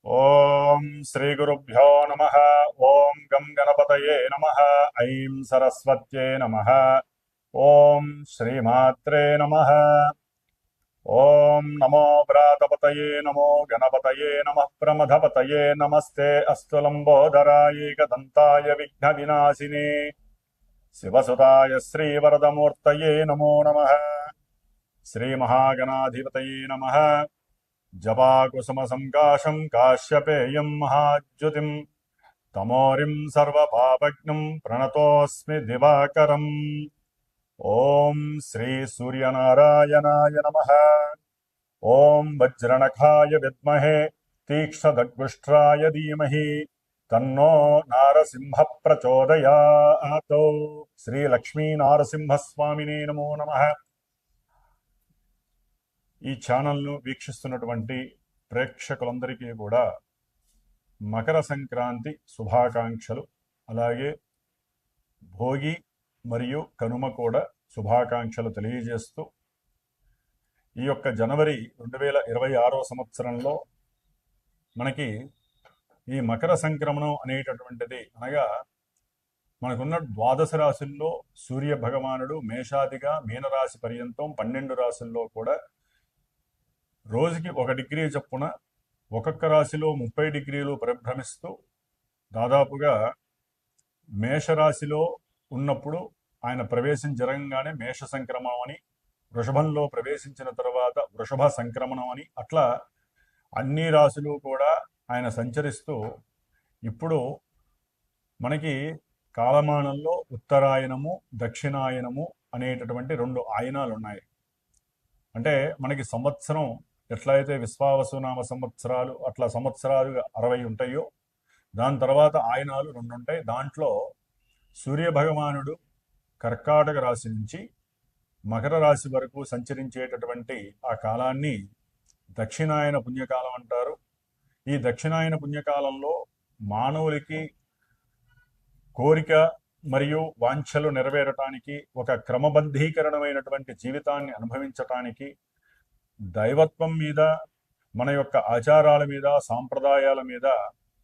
ఓం శ్రీ గురుభ్యో నమః. ఓం గం గణపతయే నమః. ఐం సరస్వత్యే నమః. ఓం శ్రీమాత్రే నమః. ఓం నమో వ్రాతపతయే నమో గణపతయే నమః. ప్రమథపతయే నమస్తే అస్తు లంబోదరాయ ఏకదంతాయ విఘ్న వినాశినే శివసుతాయ శ్రీవరదమూర్తయే నమో నమః. శ్రీ మహాగణాధిపతయే నమః. జపాకుసుమ సంకాశం కాశ్యపేయం మహాజ్యుతిం తమోరిం సర్వపాపజ్ఞం ప్రణతోస్మి దివాకరం. ఓం శ్రీ సూర్యనారాయణాయ నమః. ఓం వజ్రనఖాయ విద్మహే తీక్ష్ణదగ్గుష్ట్రాయ ధీమహి తన్నో నారసింహ ప్రచోదయాత్. శ్రీ లక్ష్మీ నారసింహస్వామినే నమో నమః. ఈ ఛానల్ను వీక్షిస్తున్నటువంటి ప్రేక్షకులందరికీ కూడా మకర సంక్రాంతి శుభాకాంక్షలు, అలాగే భోగి మరియు కనుమ కూడా శుభాకాంక్షలు తెలియజేస్తూ, ఈ యొక్క జనవరి 2026 సంవత్సరంలో మనకి ఈ మకర సంక్రమణం అనేటటువంటిది, అనగా మనకున్న ద్వాదశ రాశుల్లో సూర్య భగవానుడు మేషాదిగా మీనరాశి పర్యంతం 12 రాశుల్లో కూడా రోజుకి 1 డిగ్రీ చొప్పున ఒక్కొక్క రాశిలో 30 డిగ్రీలు పరిభ్రమిస్తూ, దాదాపుగా మేషరాశిలో ఉన్నప్పుడు ఆయన ప్రవేశం జరగంగానే మేష సంక్రమణం అని, వృషభంలో ప్రవేశించిన తర్వాత వృషభ సంక్రమణం అని, అట్లా అన్ని రాశులు కూడా ఆయన సంచరిస్తూ, ఇప్పుడు మనకి కాలమానంలో ఉత్తరాయణము దక్షిణాయనము అనేటటువంటి 2 ఆయనాలు ఉన్నాయి. అంటే మనకి సంవత్సరం ఎట్లయితే విశ్వావసునామ సంవత్సరాలు అట్లా సంవత్సరాలు 60 ఉంటాయో, దాని తర్వాత ఆయనాలు 2 ఉంటాయి. దాంట్లో సూర్య భగవానుడు కర్కాటక రాశి నుంచి మకర రాశి వరకు సంచరించేటటువంటి ఆ కాలాన్ని దక్షిణాయన పుణ్యకాలం అంటారు. ఈ దక్షిణాయన పుణ్యకాలంలో మానవులకి కోరిక మరియు వాంఛలు నెరవేరటానికి, ఒక క్రమబద్ధీకరణమైనటువంటి జీవితాన్ని అనుభవించటానికి, దైవత్వం మీద, మన యొక్క ఆచారాల మీద, సాంప్రదాయాల మీద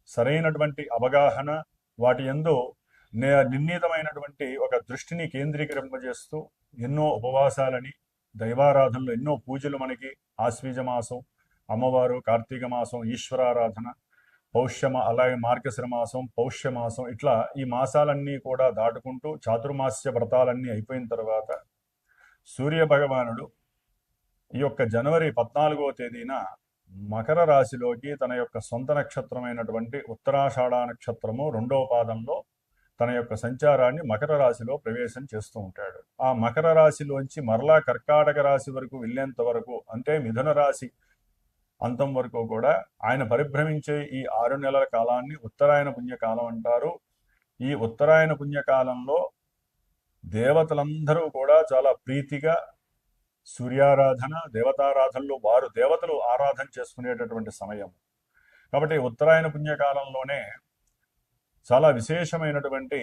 సరైనటువంటి అవగాహన, వాటి యందు నిర్ణీతమైనటువంటి ఒక దృష్టిని కేంద్రీకరింపజేస్తూ ఎన్నో ఉపవాసాలని, దైవారాధనలు, ఎన్నో పూజలు, మనకి ఆశ్వీజ మాసం, అమ్మవారు, కార్తీక మాసం, ఈశ్వరారాధన, అలాగే మార్గశిర మాసం, పౌష్యమాసం, ఇట్లా ఈ మాసాలన్నీ కూడా దాటుకుంటూ చాతుర్మాస్య వ్రతాలన్నీ అయిపోయిన తర్వాత సూర్య భగవానుడు ఈ యొక్క జనవరి 14వ తేదీన మకర రాశిలోకి తన యొక్క సొంత నక్షత్రమైనటువంటి ఉత్తరాషాఢ నక్షత్రము 2వ పాదంలో తన యొక్క సంచారాన్ని మకర రాశిలో ప్రవేశం చేస్తూ ఉంటాడు. ఆ మకర రాశిలోంచి మరలా కర్కాటక రాశి వరకు వెళ్ళేంత వరకు, అంటే మిథున రాశి అంతం వరకు కూడా ఆయన పరిభ్రమించే ఈ 6 నెలల కాలాన్ని ఉత్తరాయణ పుణ్యకాలం అంటారు. ఈ ఉత్తరాయణ పుణ్యకాలంలో దేవతలందరూ కూడా చాలా ప్రీతిగా సూర్యారాధన, దేవతారాధనలో వారు దేవతలు ఆరాధన చేసుకునేటటువంటి సమయం. కాబట్టి ఉత్తరాయణ పుణ్యకాలంలోనే చాలా విశేషమైనటువంటి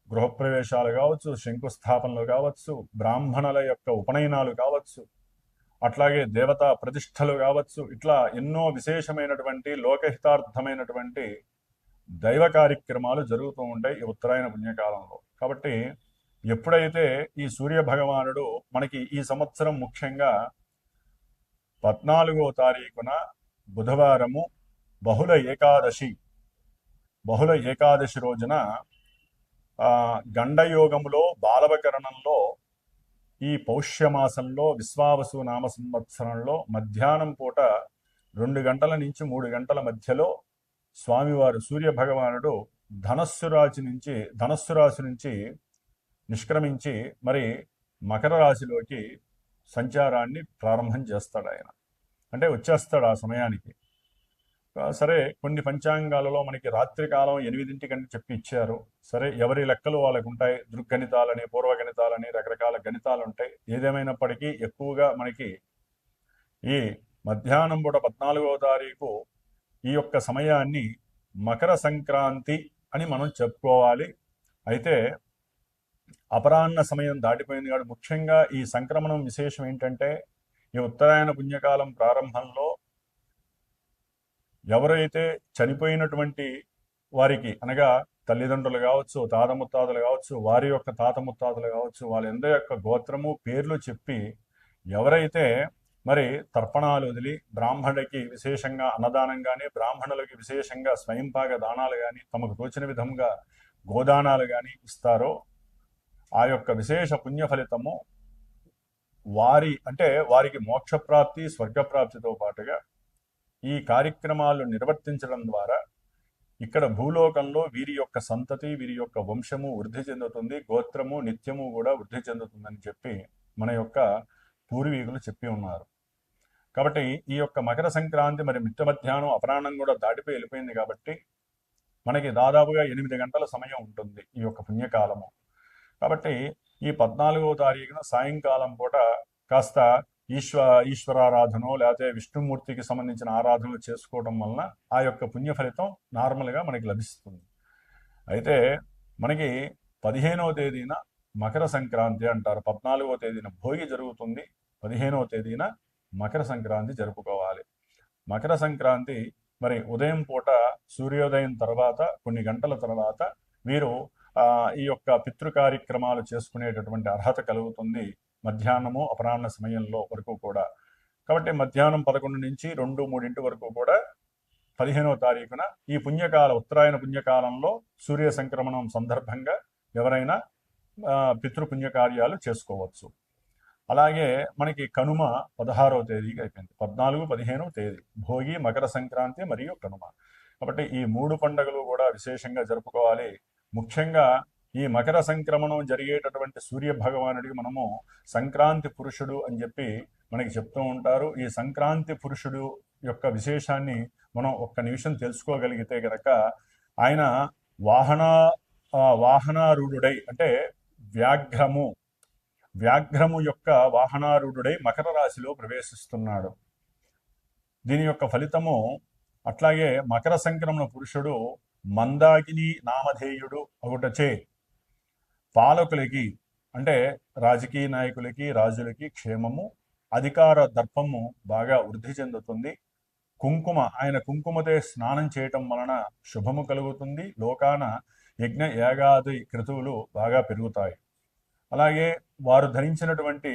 గృహప్రవేశాలు కావచ్చు, శంకుస్థాపనలు కావచ్చు, బ్రాహ్మణుల యొక్క ఉపనయనాలు కావచ్చు, అట్లాగే దేవతా ప్రతిష్టలు కావచ్చు, ఇట్లా ఎన్నో విశేషమైనటువంటి లోకహితార్థమైనటువంటి దైవ కార్యక్రమాలు జరుగుతూ ఉంటాయి ఈ ఉత్తరాయణ పుణ్యకాలంలో. కాబట్టి ఎప్పుడైతే ఈ సూర్య భగవానుడు మనకి ఈ సంవత్సరం ముఖ్యంగా 14వ తారీఖున బుధవారము బహుళ ఏకాదశి రోజున గండయోగములో బాలవకరణంలో ఈ పౌష్యమాసంలో విశ్వావసు నామ సంవత్సరంలో మధ్యాహ్నం పూట 2 గంటల నుంచి 3 గంటల మధ్యలో స్వామివారు సూర్య భగవానుడు ధనస్సు రాశి నుంచి నిష్క్రమించి మరి మకర రాశిలోకి సంచారాన్ని ప్రారంభం చేస్తాడు. ఆయన అంటే వచ్చేస్తాడు ఆ సమయానికి. సరే, కొన్ని పంచాంగాలలో మనకి రాత్రి కాలం 8 చెప్పి ఇచ్చారు. సరే, ఎవరి లెక్కలు వాళ్ళకు ఉంటాయి. దృగ్గణితాలని, పూర్వగణితాలని, రకరకాల గణితాలు ఉంటాయి. ఏదేమైనప్పటికీ ఎక్కువగా మనకి ఈ మధ్యాహ్నం పూట 14వ తారీఖు ఈ యొక్క సమయాన్ని మకర సంక్రాంతి అని మనం చెప్పుకోవాలి. అయితే అపరాహ్న సమయం దాటిపోయింది కాబట్టి ముఖ్యంగా ఈ సంక్రమణం విశేషం ఏంటంటే, ఈ ఉత్తరాయణ పుణ్యకాలం ప్రారంభంలో ఎవరైతే చనిపోయినటువంటి వారికి అనగా తల్లిదండ్రులు కావచ్చు, తాత ముత్తాతలు కావచ్చు, వారి యొక్క తాత ముత్తాతలు కావచ్చు, వాళ్ళందరి యొక్క గోత్రము పేర్లు చెప్పి ఎవరైతే మరి తర్పణాలు వదిలి బ్రాహ్మణుడికి విశేషంగా అన్నదానం కానీ, బ్రాహ్మణులకి విశేషంగా స్వయంపాక దానాలు కానీ, తమకు తోచిన విధంగా గోదానాలు కానీ ఇస్తారో ఆ యొక్క విశేష పుణ్య ఫలితము వారికి మోక్షప్రాప్తి, స్వర్గప్రాప్తితో పాటుగా ఈ కార్యక్రమాలు నిర్వర్తించడం ద్వారా ఇక్కడ భూలోకంలో వీరి యొక్క సంతతి, వీరి యొక్క వంశము వృద్ధి చెందుతుంది, గోత్రము నిత్యము కూడా వృద్ధి చెందుతుందని చెప్పి మన యొక్క పూర్వీకులు చెప్పి ఉన్నారు. కాబట్టి ఈ యొక్క మకర సంక్రాంతి మరి మిట్ట మధ్యాహ్నం అపరాహ్నం కూడా దాటిపోయి వెళ్ళిపోయింది కాబట్టి మనకి దాదాపుగా 8 గంటల సమయం ఉంటుంది ఈ యొక్క పుణ్యకాలము. కాబట్టి ఈ 14వ తారీఖున సాయంకాలం పూట కాస్త ఈశ్వరారాధన లేకపోతే విష్ణుమూర్తికి సంబంధించిన ఆరాధనలు చేసుకోవడం వలన ఆ యొక్క పుణ్య ఫలితం నార్మల్గా మనకి లభిస్తుంది. అయితే మనకి 15వ తేదీన మకర సంక్రాంతి అంటారు. 14వ తేదీన భోగి జరుగుతుంది, 15వ తేదీన మకర సంక్రాంతి జరుపుకోవాలి. మకర సంక్రాంతి మరి ఉదయం పూట సూర్యోదయం తర్వాత కొన్ని గంటల తర్వాత వీరు ఈ యొక్క పితృ కార్యక్రమాలు చేసుకునేటటువంటి అర్హత కలుగుతుంది మధ్యాహ్నము అపరాహ్న సమయంలో వరకు కూడా. కాబట్టి మధ్యాహ్నం 11 నుంచి 2-3 వరకు కూడా 15వ తారీఖున ఈ ఉత్తరాయణ పుణ్యకాలంలో సూర్య సంక్రమణం సందర్భంగా ఎవరైనా పితృపుణ్యకార్యాలు చేసుకోవచ్చు. అలాగే మనకి కనుమ 16వ తేదీకి అయిపోయింది. 14, 15వ తేదీ భోగి, మకర సంక్రాంతి మరియు కనుమ. కాబట్టి ఈ 3 పండుగలు కూడా విశేషంగా జరుపుకోవాలి. ముఖ్యంగా ఈ మకర సంక్రమణం జరిగేటటువంటి సూర్య భగవానుడికి మనము సంక్రాంతి పురుషుడు అని చెప్పి మనకి చెప్తూ ఉంటారు. ఈ సంక్రాంతి పురుషుడు యొక్క విశేషాన్ని మనం ఒక్క నిమిషం తెలుసుకోగలిగితే గనక ఆయన వాహనారూఢుడై అంటే వ్యాఘ్రము యొక్క వాహనారూఢుడై మకర రాశిలో ప్రవేశిస్తున్నాడు. దీని యొక్క ఫలితము అట్లాగే మకర సంక్రమణ పురుషుడు మందాకిని నామధేయుడు ఒకటచే పాలకులకి అంటే రాజకీయ నాయకులకి, రాజులకి క్షేమము, అధికార దర్పము బాగా వృద్ధి చెందుతుంది. ఆయన కుంకుమతో స్నానం చేయటం వలన శుభము కలుగుతుంది. లోకాన యజ్ఞ యాగాది క్రతువులు బాగా పెరుగుతాయి. అలాగే వారు ధరించినటువంటి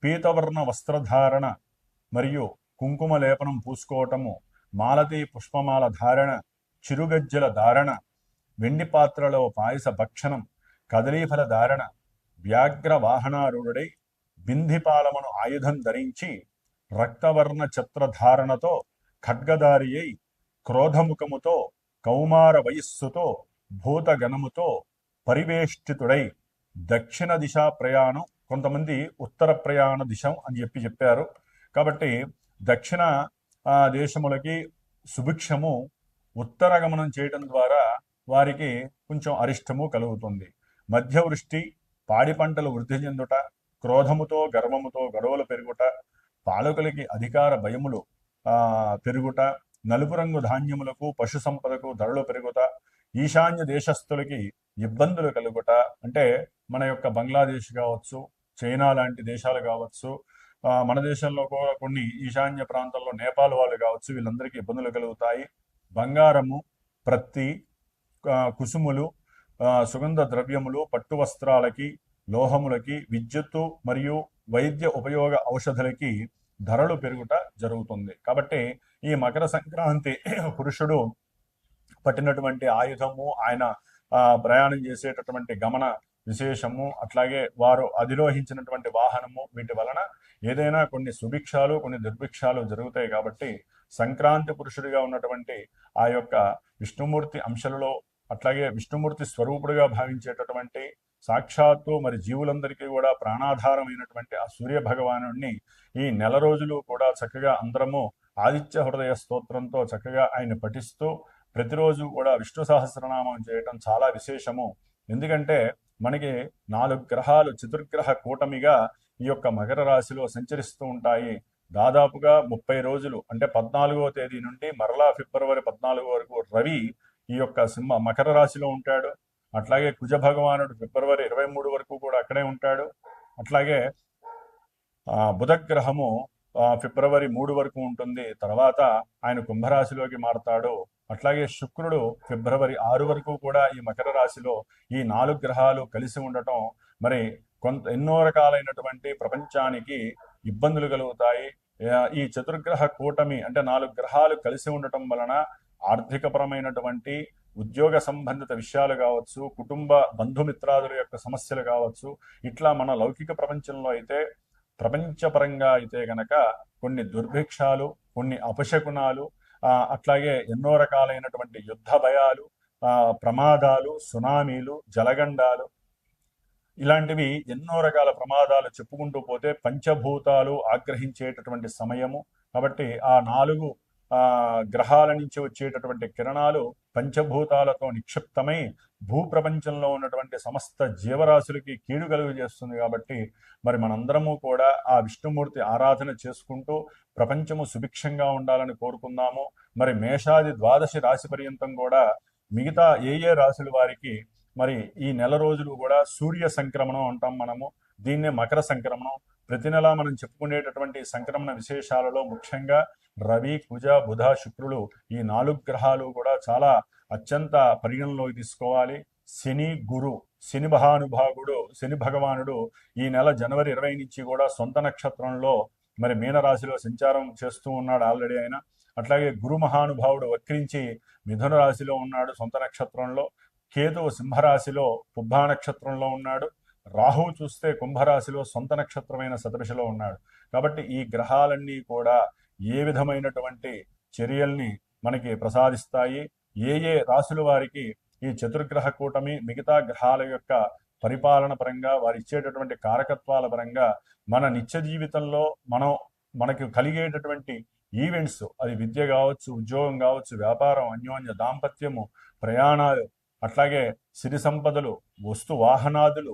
పీతవర్ణ వస్త్రధారణ మరియు కుంకుమ లేపనం పూసుకోవటము, మాలతీ పుష్పమాల ధారణ, చిరుగజ్జల ధారణ, వెండి పాత్రలో పాయస భక్షణం, కదలీఫల ధారణ, వ్యాఘ్ర వాహనారూఢుడై బింధిపాలమును ఆయుధం ధరించి రక్తవర్ణ ఛత్రధారణతో ఖడ్గదారి అయి క్రోధముఖముతో కౌమార వయస్సుతో భూతగణముతో పరివేష్టితుడై దక్షిణ దిశ ప్రయాణం, కొంతమంది ఉత్తర ప్రయాణ దిశం అని చెప్పారు. కాబట్టి దక్షిణ దేశములకి సుభిక్షము ఉత్తర గమనం చేయడం ద్వారా వారికి కొంచెం అరిష్టము కలుగుతుంది. మధ్యవృష్టి, పాడి పంటలు వృద్ధి చెందుట, క్రోధముతో గర్వముతో గొడవలు పెరుగుట, పాలకులకి అధికార భయములు పెరుగుట, నలుపు రంగు ధాన్యములకు పశు సంపదకు ధరలు పెరుగుట, ఈశాన్య దేశస్థులకి ఇబ్బందులు కలుగుట అంటే మన యొక్క బంగ్లాదేశ్ కావచ్చు, చైనా లాంటి దేశాలు కావచ్చు, మన దేశంలో కూడా కొన్ని ఈశాన్య ప్రాంతాల్లో నేపాల్ వాళ్ళు కావచ్చు, వీళ్ళందరికీ ఇబ్బందులు కలుగుతాయి. బంగారము, ప్రత్తి, కుసుములు, సుగంధ ద్రవ్యములు, పట్టు వస్త్రాలకి, లోహములకి, విద్యుత్తు మరియు వైద్య ఉపయోగ ఔషధులకి ధరలు పెరుగుట జరుగుతుంది. కాబట్టి ఈ మకర సంక్రాంతి పురుషుడు పట్టినటువంటి ఆయుధము, ఆయన ప్రయాణం చేసేటటువంటి గమన విశేషము, అట్లాగే వారు అధిరోహించినటువంటి వాహనము, వీటి వలన ఏదైనా కొన్ని సుభిక్షాలు కొన్ని దుర్భిక్షాలు జరుగుతాయి. కాబట్టి సంక్రాంతి పురుషుడిగా ఉన్నటువంటి ఆ యొక్క విష్ణుమూర్తి అంశలలో అట్లాగే విష్ణుమూర్తి స్వరూపుడుగా భావించేటటువంటి సాక్షాత్తు మరి జీవులందరికీ కూడా ప్రాణాధారమైనటువంటి ఆ సూర్య భగవానుడిని ఈ నెల రోజులు కూడా చక్కగా అందరము ఆదిత్య హృదయ స్తోత్రంతో చక్కగా ఆయన పఠిస్తూ ప్రతిరోజు కూడా విష్ణు సహస్రనామం చేయటం చాలా విశేషము. ఎందుకంటే మనకి 4 గ్రహాలు చతుర్గ్రహ కూటమిగా ఈ యొక్క మకర రాశిలో సంచరిస్తూ ఉంటాయి. దాదాపుగా 30 రోజులు అంటే 14వ తేదీ నుండి మరలా ఫిబ్రవరి 14 వరకు రవి ఈ యొక్క మకర రాశిలో ఉంటాడు. అట్లాగే కుజ భగవానుడు ఫిబ్రవరి 23 వరకు కూడా అక్కడే ఉంటాడు. అట్లాగే బుధగ్రహము ఫిబ్రవరి 3 వరకు ఉంటుంది. తర్వాత ఆయన కుంభరాశిలోకి మారతాడు. అట్లాగే శుక్రుడు ఫిబ్రవరి 6 వరకు కూడా ఈ మకర రాశిలో ఈ 4 గ్రహాలు కలిసి ఉండటం మరి ఎన్నో రకాలైనటువంటి ప్రపంచానికి ఇబ్బందులు కలుగుతాయి. ఈ చతుర్గ్రహ కూటమి అంటే 4 గ్రహాలు కలిసి ఉండటం వలన ఆర్థికపరమైనటువంటి ఉద్యోగ సంబంధిత విషయాలు కావచ్చు, కుటుంబ బంధుమిత్రాదుల యొక్క సమస్యలు కావచ్చు, ఇట్లా మన లౌకిక ప్రపంచంలో అయితే ప్రపంచపరంగా అయితే గనక కొన్ని దుర్భిక్షాలు, కొన్ని అపశకునాలు, అట్లాగే ఎన్నో రకాలైనటువంటి యుద్ధ భయాలు, ప్రమాదాలు, సునామీలు, జలగండాలు, ఇలాంటివి ఎన్నో రకాల ప్రమాదాలు చెప్పుకుంటూ పోతే పంచభూతాలు ఆగ్రహించేటటువంటి సమయము. కాబట్టి ఆ 4 గ్రహాల నుంచి వచ్చేటటువంటి కిరణాలు పంచభూతాలతో నిక్షిప్తమై భూప్రపంచంలో ఉన్నటువంటి సమస్త జీవరాశులకి కీడు కలుగు చేస్తుంది. కాబట్టి మరి మనందరము కూడా ఆ విష్ణుమూర్తి ఆరాధన చేసుకుంటూ ప్రపంచము సుభిక్షంగా ఉండాలని కోరుకుందాము. మరి మేషాది ద్వాదశి రాశి పర్యంతం కూడా మిగతా ఏ రాశుల వారికి మరి ఈ నెల రోజులు కూడా సూర్య సంక్రమణం అంటాం మనము. దీన్నే మకర సంక్రమణం. ప్రతి నెల మనం చెప్పుకునేటటువంటి సంక్రమణ విశేషాలలో ముఖ్యంగా రవి, కుజ, బుధ, శుక్రులు ఈ 4 గ్రహాలు కూడా చాలా అత్యంత పరిగణలోకి తీసుకోవాలి. శని, గురు, శని భగవానుడు ఈ నెల జనవరి 20 నుంచి కూడా సొంత నక్షత్రంలో మరి మీనరాశిలో సంచారం చేస్తూ ఉన్నాడు ఆల్రెడీ ఆయన. అట్లాగే గురు మహానుభావుడు వక్రించి మిథున రాశిలో ఉన్నాడు సొంత నక్షత్రంలో. కేతువు సింహరాశిలో పుబ్బా నక్షత్రంలో ఉన్నాడు. రాహువు చూస్తే కుంభరాశిలో సొంత నక్షత్రమైన శతభిషలో ఉన్నాడు. కాబట్టి ఈ గ్రహాలన్నీ కూడా ఏ విధమైనటువంటి చర్యల్ని మనకి ప్రసాదిస్తాయి, ఏ రాశుల వారికి ఈ చతుర్గ్రహ కూటమి మిగతా గ్రహాల యొక్క పరిపాలన పరంగా వారు ఇచ్చేటటువంటి కారకత్వాల పరంగా మన నిత్య జీవితంలో మనకి కలిగేటటువంటి ఈవెంట్స్, అది విద్య కావచ్చు, ఉద్యోగం కావచ్చు, వ్యాపారం, అన్యోన్య దాంపత్యము, ప్రయాణాలు, అట్లాగే సిరి సంపదలు, వస్తు వాహనాదులు,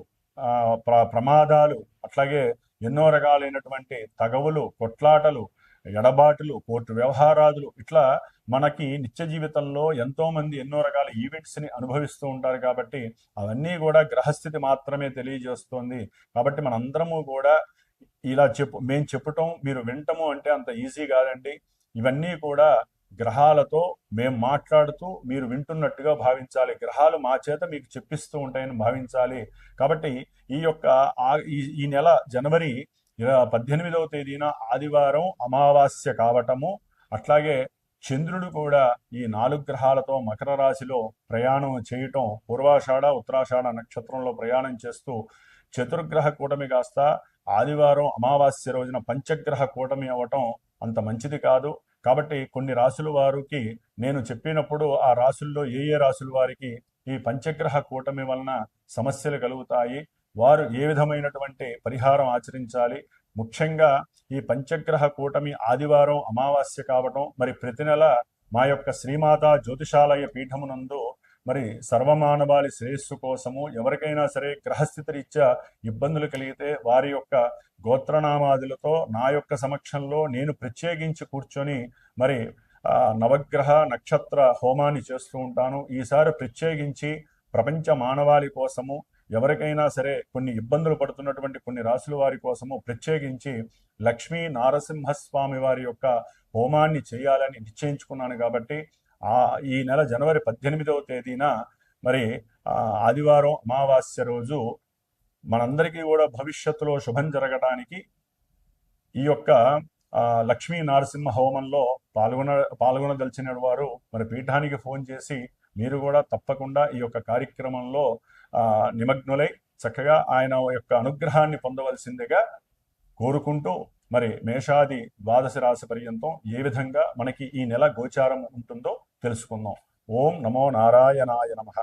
ప్రమాదాలు, అట్లాగే ఎన్నో రకాలైనటువంటి తగవులు, కొట్లాటలు, ఎడబాటులు, కోర్టు వ్యవహారాదులు, ఇట్లా మనకి నిత్య జీవితంలో ఎంతో మంది ఎన్నో రకాల ఈవెంట్స్ ని అనుభవిస్తూ ఉంటారు. కాబట్టి అవన్నీ కూడా గ్రహస్థితి మాత్రమే తెలియజేస్తోంది. కాబట్టి మనందరము కూడా ఇలా మేము చెప్పటం మీరు వినటము అంటే అంత ఈజీ కాదండి. ఇవన్నీ కూడా గ్రహాలతో మేము మాట్లాడుతూ మీరు వింటున్నట్టుగా భావించాలి. గ్రహాలు మా చేత మీకు చెప్పిస్తూ ఉంటాయని భావించాలి. కాబట్టి ఈ నెల జనవరి 18వ తేదీన ఆదివారం అమావాస్య కావటము, అట్లాగే చంద్రుడు కూడా ఈ 4 గ్రహాలతో మకర రాశిలో ప్రయాణం చేయటం, పూర్వాషాఢ ఉత్తరాషాఢ నక్షత్రంలో ప్రయాణం చేస్తూ చతుర్గ్రహ కూటమి కాస్త ఆదివారం అమావాస్య రోజున పంచగ్రహ కూటమి అవ్వటం అంత మంచిది కాదు. కాబట్టి కొన్ని రాశుల వారికి నేను చెప్పినప్పుడు ఆ రాశుల్లో ఏ రాశుల వారికి ఈ పంచగ్రహ కూటమి వలన సమస్యలు కలుగుతాయి, వారు ఏ విధమైనటువంటి పరిహారం ఆచరించాలి, ముఖ్యంగా ఈ పంచగ్రహ కూటమి ఆదివారం అమావాస్య కావటం, మరి ప్రతి నెల మా యొక్క శ్రీమాత జ్యోతిషాలయ పీఠమునందు మరి సర్వమానవాళి శ్రేయస్సు కోసము ఎవరికైనా సరే గ్రహస్థితి రీత్యా ఇబ్బందులు కలిగితే వారి యొక్క గోత్రనామాదులతో నా యొక్క సమక్షంలో నేను ప్రత్యేకించి కూర్చొని మరి నవగ్రహ నక్షత్ర హోమాన్ని చేస్తూ ఉంటాను. ఈసారి ప్రత్యేకించి ప్రపంచ మానవాళి కోసము ఎవరికైనా సరే కొన్ని ఇబ్బందులు పడుతున్నటువంటి కొన్ని రాశుల వారి కోసము ప్రత్యేకించి లక్ష్మీ నారసింహస్వామి వారి యొక్క హోమాన్ని చేయాలని నిశ్చయించుకున్నాను. కాబట్టి ఈ నెల జనవరి 18వ తేదీన మరి ఆదివారం అమావాస్య రోజు మనందరికీ కూడా భవిష్యత్తులో శుభం జరగడానికి ఈ యొక్క లక్ష్మీ నరసింహ హోమంలో పాల్గొనదలిచిన వారు మరి పీఠానికి ఫోన్ చేసి మీరు కూడా తప్పకుండా ఈ యొక్క కార్యక్రమంలో నిమగ్నులై చక్కగా ఆయన యొక్క అనుగ్రహాన్ని పొందవలసిందిగా కోరుకుంటూ మరి మేషాది ద్వాదశ రాశి పర్యంతం ఏ విధంగా మనకి ఈ నెల గోచారం ఉంటుందో తెలుసుకుందాం. ఓం నమో నారాయణాయ నమః.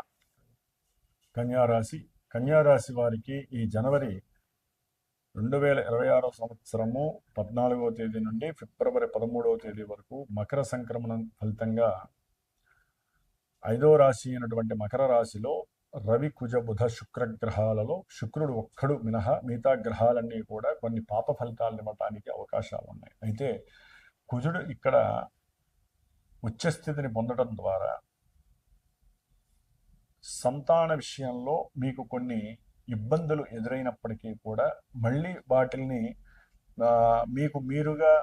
కన్యారాశి వారికి ఈ జనవరి 2026 సంవత్సరము 14వ తేదీ నుండి ఫిబ్రవరి 13వ తేదీ వరకు మకర సంక్రమణం ఫలితంగా 5వ రాశి అయినటువంటి మకర రాశిలో రవి, కుజ, బుధ, శుక్ర గ్రహాలలో శుక్రుడు ఒక్కడు మినహా మిగతా గ్రహాలన్నీ కూడా కొన్ని పాప ఫలితాలను ఇవ్వటానికి అవకాశాలు ఉన్నాయి. అయితే కుజుడు ఇక్కడ ఉచ్చస్థితిని పొందడం ద్వారా సంతాన విషయంలో మీకు కొన్ని ఇబ్బందులు ఎదురైనప్పటికీ కూడా మళ్ళీ వాటిల్ని మీకు మీరుగా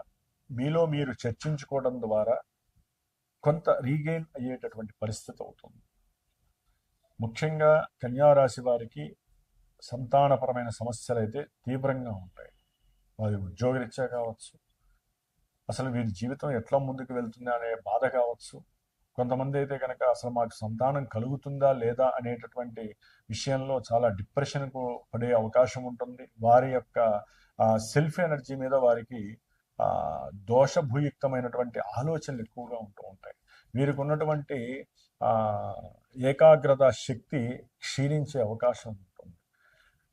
మీలో మీరు చర్చించుకోవడం ద్వారా కొంత రీగెయిన్ అయ్యేటటువంటి పరిస్థితి అవుతుంది. ముఖ్యంగా కన్యారాశి వారికి సంతానపరమైన సమస్యలు అయితే తీవ్రంగా ఉంటాయి. వారి ఉద్యోగరీత్యా కావచ్చు, అసలు వీరి జీవితం ఎట్లా ముందుకు వెళ్తుంది అనే బాధ కావచ్చు. కొంతమంది అయితే కనుక అసలు మాకు సంతానం కలుగుతుందా లేదా అనేటటువంటి విషయంలో చాలా డిప్రెషన్కు పడే అవకాశం ఉంటుంది. వారి యొక్క సెల్ఫ్ ఎనర్జీ మీద వారికి దోషభూయుక్తమైనటువంటి ఆలోచనలు ఎక్కువగా ఉంటూ ఉంటాయి. వీరికి ఉన్నటువంటి ఏకాగ్రత శక్తి క్షీణించే అవకాశం ఉంటుంది.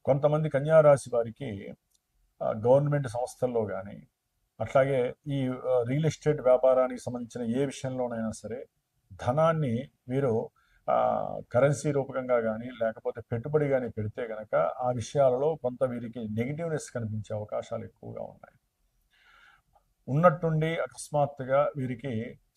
కొంతమంది కన్యారాశి వారికి గవర్నమెంట్ సంస్థల్లో కానీ, అట్లాగే ఈ రియల్ ఎస్టేట్ వ్యాపారానికి సంబంధించిన ఏ విషయంలోనైనా సరే ధనాన్ని వీరు కరెన్సీ రూపకంగా కానీ లేకపోతే పెట్టుబడి కానీ పెడితే కనుక ఆ విషయాలలో కొంత వీరికి నెగిటివ్నెస్ కనిపించే అవకాశాలు ఎక్కువగా ఉన్నాయి. ఉన్నట్టుండి అకస్మాత్తుగా వీరికి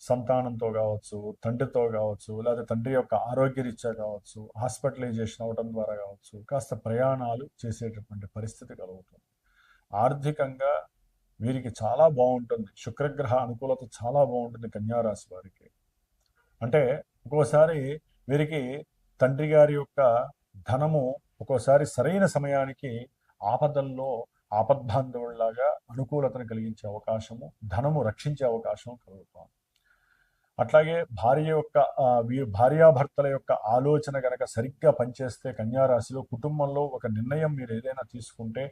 సంతానంతో కావచ్చు, తండ్రితో కావచ్చు, లేదా తండ్రి యొక్క ఆరోగ్యరీత్యా కావచ్చు, హాస్పిటలైజేషన్ అవడం ద్వారా కావచ్చు, కాస్త ప్రయాణాలు చేసేటటువంటి పరిస్థితి కలుగుతుంది. ఆర్థికంగా వీరికి చాలా బాగుంటుంది. శుక్రగ్రహ అనుకూలత చాలా బాగుంటుంది కన్యారాశి వారికి. అంటే ఒక్కోసారి వీరికి తండ్రి గారి యొక్క ధనము ఒక్కోసారి సరైన సమయానికి ఆపదల్లో ఆపద్బాంధవుల్లాగా అనుకూలతను కలిగించే అవకాశము, ధనము రక్షించే అవకాశం కలుగుతుంది. అట్లాగే భార్యాభర్తల యొక్క ఆలోచన గనక సరిగ్గా పనిచేస్తే కన్యారాశిలో కుటుంబంలో ఒక నిర్ణయం మీరు ఏదైనా తీసుకుంటే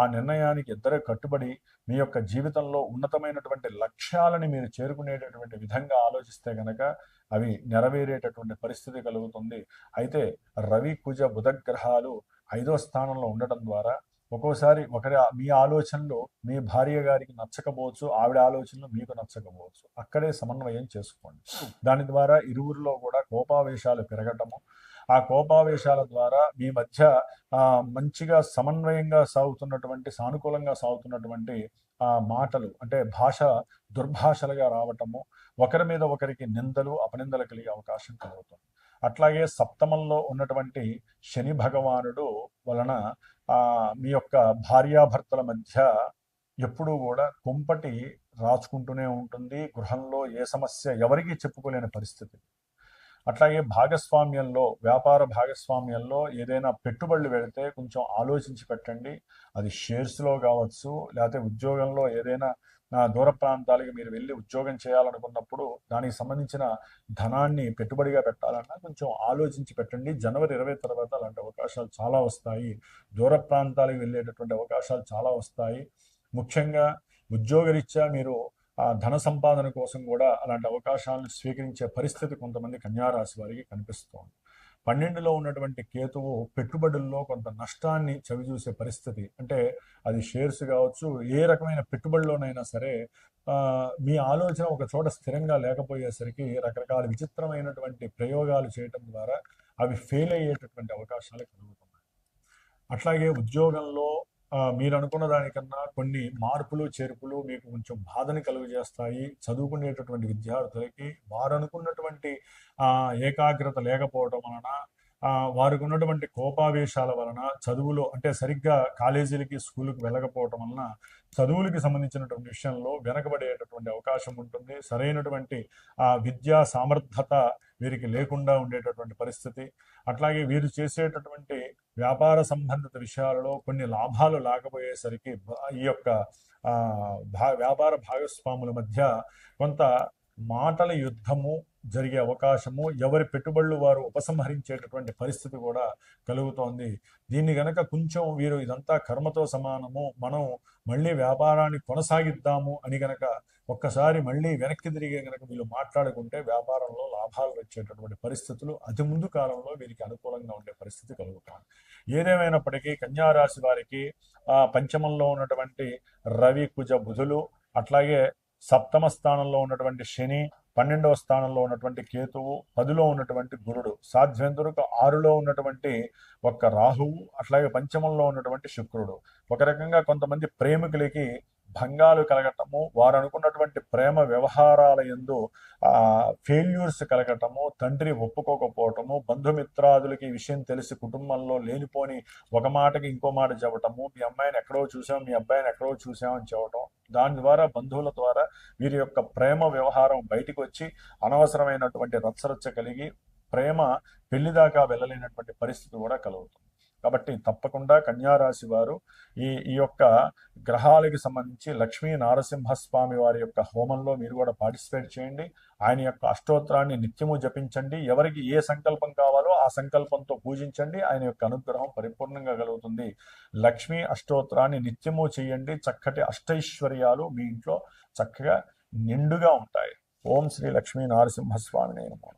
ఆ నిర్ణయానికి ఇద్దరు కట్టుబడి మీ యొక్క జీవితంలో ఉన్నతమైనటువంటి లక్ష్యాలని మీరు చేరుకునేటటువంటి విధంగా ఆలోచిస్తే గనక అవి నెరవేరేటటువంటి పరిస్థితి కలుగుతుంది. అయితే రవి, కుజ, బుధ గ్రహాలు 5వ స్థానంలో ఉండటం ద్వారా ఒక్కోసారి మీ ఆలోచనలు మీ భార్య గారికి నచ్చకపోవచ్చు, ఆవిడ ఆలోచనలు మీకు నచ్చకపోవచ్చు. అక్కడే సమన్వయం చేసుకోండి. దాని ద్వారా ఇరువురిలో కూడా కోపావేశాలు పెరగటము, ఆ కోపావేశాల ద్వారా మీ మధ్య మంచిగా సమన్వయంగా సాగుతున్నటువంటి, సానుకూలంగా సాగుతున్నటువంటి మాటలు అంటే భాష దుర్భాషలుగా రావటము, ఒకరి మీద ఒకరికి నిందలు అపనిందలు కలిగే అవకాశం కలుగుతుంది. అట్లాగే సప్తమంలో ఉన్నటువంటి శని భగవానుడు వలన మీ యొక్క భార్యాభర్తల మధ్య ఎప్పుడూ కూడా కుంపటి రాచుకుంటూనే ఉంటుంది. గృహంలో ఏ సమస్య ఎవరికీ చెప్పుకోలేని పరిస్థితి. అట్లాగే భాగస్వామ్యంలో, వ్యాపార భాగస్వామ్యంలో ఏదైనా పెట్టుబడులు పెడితే కొంచెం ఆలోచించి పెట్టండి. అది షేర్స్లో కావచ్చు, లేకపోతే ఉద్యోగంలో ఏదైనా దూర ప్రాంతాలకు మీరు వెళ్ళి ఉద్యోగం చేయాలనుకున్నప్పుడు దానికి సంబంధించిన ధనాన్ని పెట్టుబడిగా పెట్టాలన్నా కొంచెం ఆలోచించి పెట్టండి. జనవరి 20 తర్వాత అలాంటి అవకాశాలు చాలా వస్తాయి. దూర ప్రాంతాలకు వెళ్ళేటటువంటి అవకాశాలు చాలా వస్తాయి. ముఖ్యంగా ఉద్యోగరీత్యా మీరు ధన సంపాదన కోసం కూడా అలాంటి అవకాశాలను స్వీకరించే పరిస్థితి కొంతమంది కన్యారాశి వారికి కనిపిస్తోంది. 12లో ఉన్నటువంటి కేతువు పెట్టుబడుల్లో కొంత నష్టాన్ని చవిచూసే పరిస్థితి. అంటే అది షేర్స్ కావచ్చు, ఏ రకమైన పెట్టుబడిలోనైనా సరే మీ ఆలోచన ఒక చోట స్థిరంగా లేకపోయేసరికి రకరకాల విచిత్రమైనటువంటి ప్రయోగాలు చేయటం ద్వారా అవి ఫెయిల్ అయ్యేటటువంటి అవకాశాలు కలుగుతున్నాయి. అట్లాగే ఉద్యోగంలో మీరు అనుకున్న దానికన్నా కొన్ని మార్పులు చేర్పులు మీకు కొంచెం బాధని కలుగజేస్తాయి. చదువుకునేటటువంటి విద్యార్థులకి వారు అనుకున్నటువంటి ఏకాగ్రత లేకపోవడం వలన, వారికి ఉన్నటువంటి కోపావేశాల వలన చదువులో అంటే సరిగ్గా కాలేజీలకి స్కూల్కి వెళ్ళకపోవటం వలన చదువులకి సంబంధించినటువంటి విషయంలో వెనకబడేటటువంటి అవకాశం ఉంటుంది. సరైనటువంటి విద్యా సామర్థ్యత వీరికి లేకుండా ఉండేటటువంటి పరిస్థితి. అట్లాగే వీరు చేసేటటువంటి వ్యాపార సంబంధిత విషయాలలో కొన్ని లాభాలు లేకపోయేసరికి ఈ యొక్క వ్యాపార భాగస్వాముల మధ్య కొంత మాటల యుద్ధము జరిగే అవకాశము, ఎవరి పెట్టుబడులు వారు ఉపసంహరించేటటువంటి పరిస్థితి కూడా కలుగుతోంది. దీన్ని గనక కొంచెం వీరు ఇదంతా కర్మతో సమానము, మనం మళ్ళీ వ్యాపారాన్ని కొనసాగిద్దాము అని గనక ఒక్కసారి మళ్ళీ వెనక్కి తిరిగే గనక వీళ్ళు మాట్లాడుకుంటే వ్యాపారంలో లాభాలు వచ్చేటటువంటి పరిస్థితులు అతి ముందు కాలంలో వీరికి అనుకూలంగా ఉండే పరిస్థితి కలుగుతాం. ఏదేమైనప్పటికీ కన్యారాశి వారికి పంచమంలో ఉన్నటువంటి రవి, కుజ, బుధులు, అట్లాగే సప్తమ స్థానంలో ఉన్నటువంటి శని, 12వ స్థానంలో ఉన్నటువంటి కేతువు, 10లో ఉన్నటువంటి గురుడు, సాధ్యంతరకు 6లో ఉన్నటువంటి ఒక్క రాహువు, అట్లాగే పంచమంలో ఉన్నటువంటి శుక్రుడు. ఒక రకంగా కొంతమంది ప్రేమికులకి భంగాలు కలగటము, వారు అనుకున్నటువంటి ప్రేమ వ్యవహారాల యందు ఫెయిల్యూర్స్ కలగటము, తండ్రి ఒప్పుకోకపోవటము, బంధుమిత్రాదులకి ఈ విషయం తెలిసి కుటుంబంలో లేనిపోని ఒక మాటకి ఇంకో మాట చెప్పటము, మీ అమ్మాయిని ఎక్కడో చూసాం, మీ అబ్బాయిని ఎక్కడో చూసామని చెప్పటం, దాని ద్వారా బంధువుల ద్వారా వీరి యొక్క ప్రేమ వ్యవహారం బయటికి వచ్చి అనవసరమైనటువంటి రచ్చరచ్చ కలిగి ప్రేమ పెళ్లి దాకా వెళ్ళలేనటువంటి పరిస్థితి కూడా కలుగుతుంది. కాబట్టి తప్పకుండా కన్యారాశి వారు ఈ యొక్క గ్రహాలకి సంబంధించి లక్ష్మీ నారసింహస్వామి వారి యొక్క హోమంలో మీరు కూడా పార్టిసిపేట్ చేయండి. ఆయన యొక్క అష్టోత్తరాన్ని నిత్యము జపించండి. ఎవరికి ఏ సంకల్పం కావాలో ఆ సంకల్పంతో పూజించండి. ఆయన యొక్క అనుగ్రహం పరిపూర్ణంగా కలుగుతుంది. లక్ష్మీ అష్టోత్తరాన్ని నిత్యము చేయండి. చక్కటి అష్టైశ్వర్యాలు మీ ఇంట్లో చక్కగా నిండుగా ఉంటాయి. ఓం శ్రీ లక్ష్మీ నారసింహస్వామి నమః.